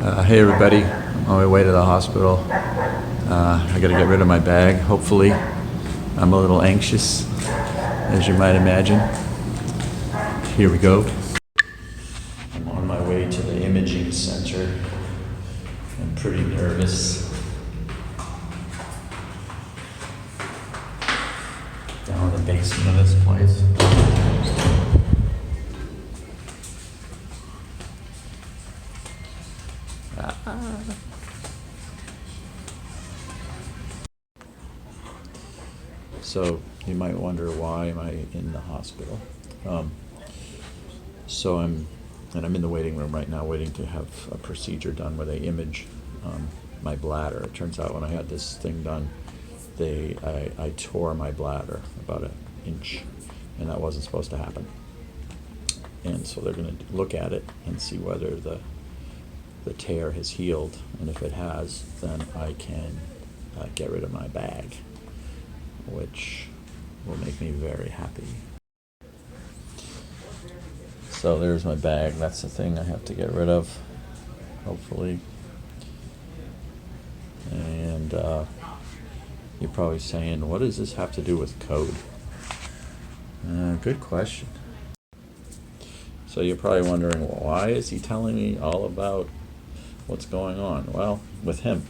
Hey everybody, I'm on my way to the hospital. I gotta get rid of my bag, hopefully. I'm a little anxious, as you might imagine. Here we go. I'm on my way to the imaging center. I'm pretty nervous. Down in the basement of this place. So you might wonder, why am I in the hospital? I'm in the waiting room right now, waiting to have a procedure done where they image my bladder. It turns out when I had this thing done, I tore my bladder about an inch, and that wasn't supposed to happen. And so they're going to look at it and see whether the tear has healed, and if it has, then I can get rid of my bag, which will make me very happy. So there's my bag. That's the thing I have to get rid of, hopefully. And you're probably saying, what does this have to do with code? Good question. So you're probably wondering, why is he telling me all about what's going on? Well, with him,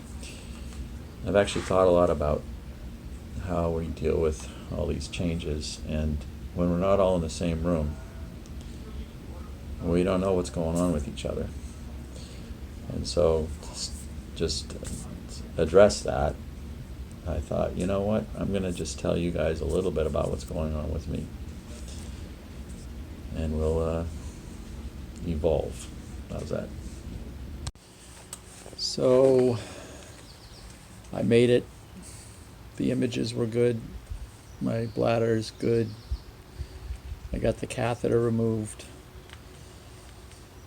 I've actually thought a lot about how we deal with all these changes, and when we're not all in the same room, we don't know what's going on with each other. And so just address that. I thought, you know what, I'm going to just tell you guys a little bit about what's going on with me, and we'll evolve. How's that? So I made it. The images were good. My bladder's good. I got the catheter removed.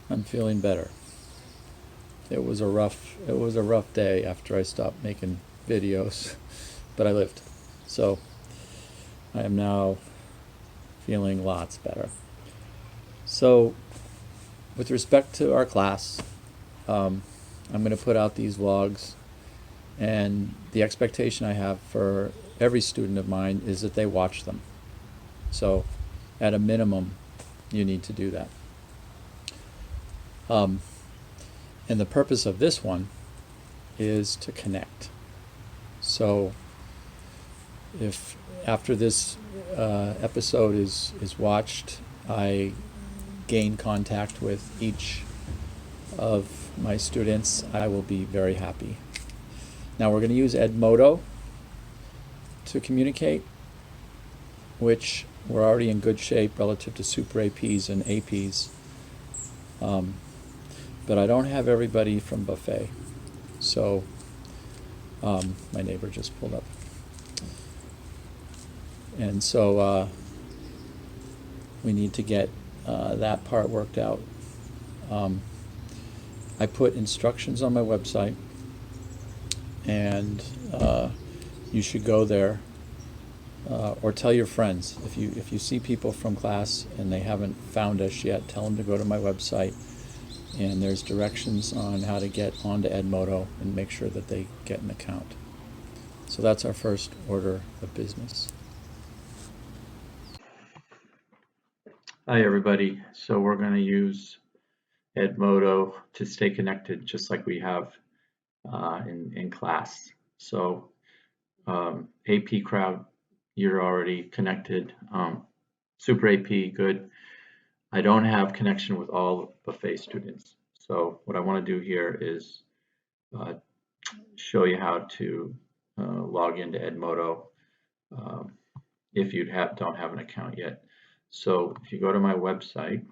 I'm feeling better. It was a rough day after I stopped making videos, but I lived. So I am now feeling lots better. So with respect to our class, I'm going to put out these vlogs, and the expectation I have for every student of mine is that they watch them. So at a minimum, you need to do that. And the purpose of this one is to connect. So if after this episode is watched, I gain contact with each of my students, I will be very happy. Now we're going to use Edmodo to communicate, which we're already in good shape relative to Super APs and APs. But I don't have everybody from Buffet. So my neighbor just pulled up. And so we need to get that part worked out. I put instructions on my website, and you should go there, or tell your friends. If you see people from class and they haven't found us yet, tell them to go to my website, and there's directions on how to get onto Edmodo and make sure that they get an account. So that's our first order of business. Hi everybody. So we're going to use Edmodo to stay connected, just like we have in class. So AP crowd, you're already connected. Super AP, good. I don't have connection with all Buffet students. So what I want to do here is show you how to log into Edmodo if you don't have an account yet. So if you go to my website,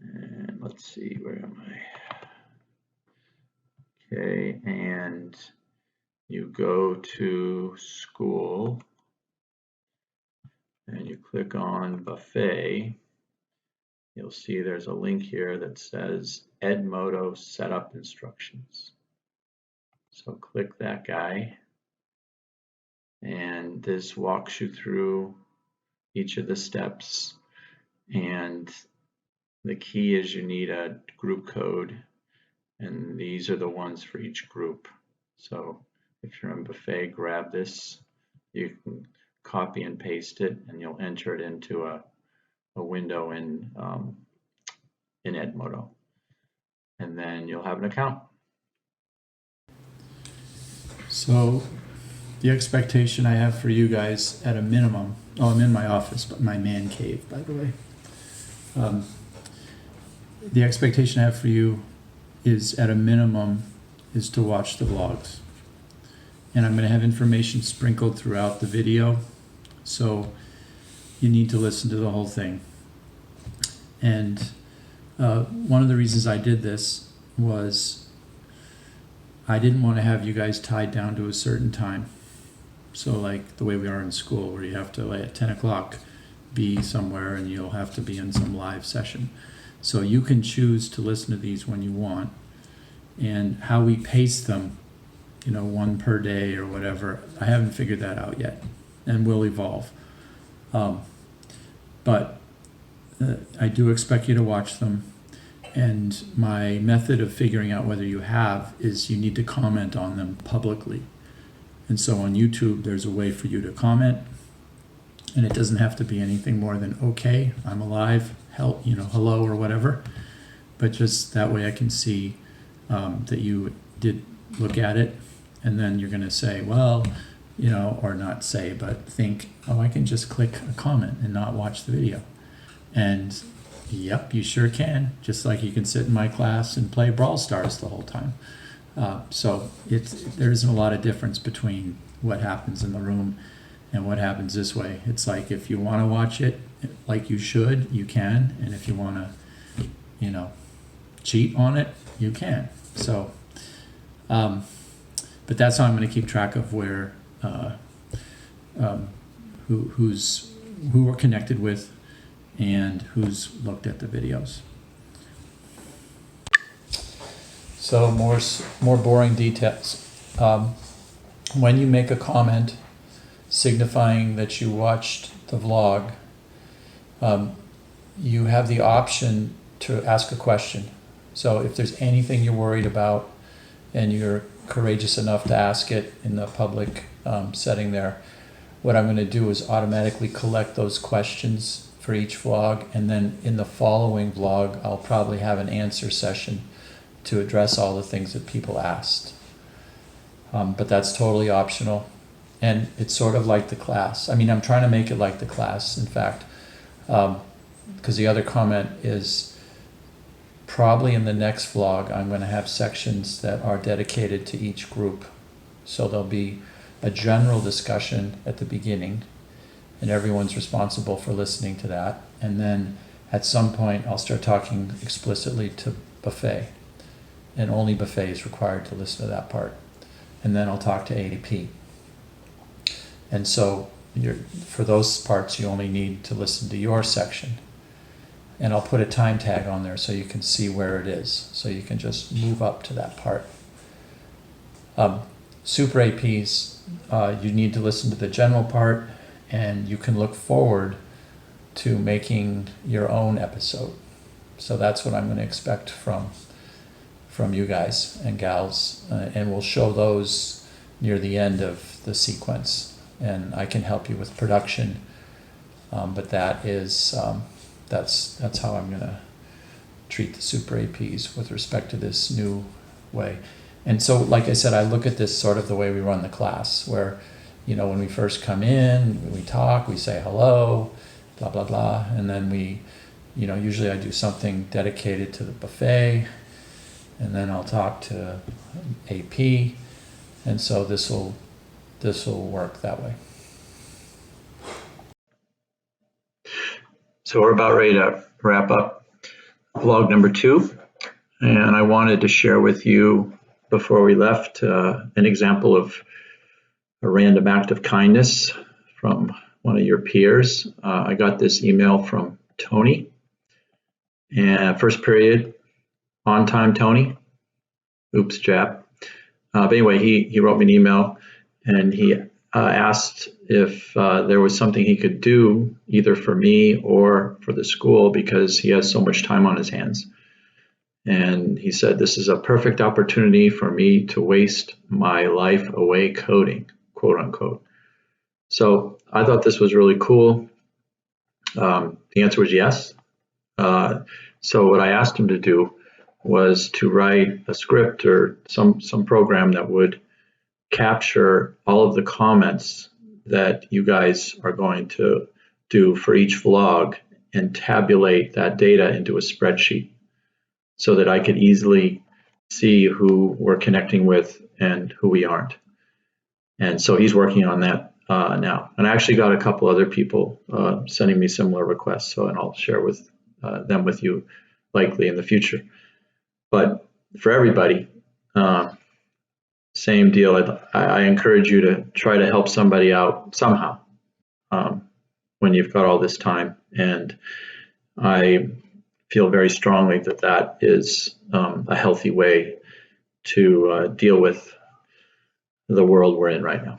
and let's see, where am I? Okay, and you go to school and you click on Buffet. You'll see there's a link here that says Edmodo setup instructions. So click that guy, and this walks you through each of the steps. And the key is you need a group code, and these are the ones for each group. So if you're in Buffet, grab this. You can copy and paste it, and you'll enter it into a window in Edmodo, and then you'll have an account. So the expectation I have for you guys at a minimum, I'm in my office, but my man cave, by the way. The expectation I have for you is at a minimum is to watch the vlogs. And I'm going to have information sprinkled throughout the video. So you need to listen to the whole thing. And one of the reasons I did this was I didn't want to have you guys tied down to a certain time. So like the way we are in school, where you have to, like, at 10 o'clock be somewhere and you'll have to be in some live session. So you can choose to listen to these when you want. And how we pace them, one per day or whatever, I haven't figured that out yet, and will evolve. But I do expect you to watch them. And my method of figuring out whether you have is you need to comment on them publicly. And so on YouTube, there's a way for you to comment, and it doesn't have to be anything more than, okay, I'm alive, help, hello or whatever. But just that way I can see that you did look at it, and then you're going to say, well, or not say, but think, oh, I can just click a comment and not watch the video. And yep, you sure can. Just like you can sit in my class and play Brawl Stars the whole time. So there isn't a lot of difference between what happens in the room and what happens this way. It's like, if you want to watch it like you should, you can. And if you want to, cheat on it, you can. So, but that's how I'm going to keep track of where, who we're connected with and who's looked at the videos. So more boring details. When you make a comment signifying that you watched the vlog, you have the option to ask a question. So if there's anything you're worried about and you're courageous enough to ask it in the public setting there, what I'm going to do is automatically collect those questions for each vlog, and then in the following vlog I'll probably have an answer session to address all the things that people asked. But that's totally optional, and it's sort of like the class. I mean, I'm trying to make it like the class, in fact, because the other comment is probably in the next vlog I'm going to have sections that are dedicated to each group. So there'll be a general discussion at the beginning, and everyone's responsible for listening to that. And then at some point I'll start talking explicitly to Buffet, and only Buffet is required to listen to that part. And then I'll talk to AP. And so for those parts you only need to listen to your section. And I'll put a time tag on there so you can see where it is, so you can just move up to that part. Super APs, you need to listen to the general part, and you can look forward to making your own episode. So that's what I'm going to expect from you guys and gals, and we'll show those near the end of the sequence, and I can help you with production, but that is that's how I'm going to treat the super APs with respect to this new way. And so, like I said, I look at this sort of the way we run the class, where, when we first come in, we talk, we say hello, blah, blah, blah. And then we, usually I do something dedicated to the Buffet, and then I'll talk to AP. And so this will work that way. So we're about ready to wrap up vlog number 2. And I wanted to share with you, before we left, an example of a random act of kindness from one of your peers. I got this email from Tony, and first period, on time, Tony. Oops, Jap. But anyway, he wrote me an email, and he asked if there was something he could do either for me or for the school because he has so much time on his hands. And he said, this is a perfect opportunity for me to waste my life away coding, quote unquote. So I thought this was really cool. The answer was yes. So what I asked him to do was to write a script or some program that would capture all of the comments that you guys are going to do for each vlog and tabulate that data into a spreadsheet so that I could easily see who we're connecting with and who we aren't. And so he's working on that now. And I actually got a couple other people sending me similar requests, and I'll share with them with you likely in the future. But for everybody, same deal. I encourage you to try to help somebody out somehow when you've got all this time. And I feel very strongly that that is a healthy way to deal with the world we're in right now.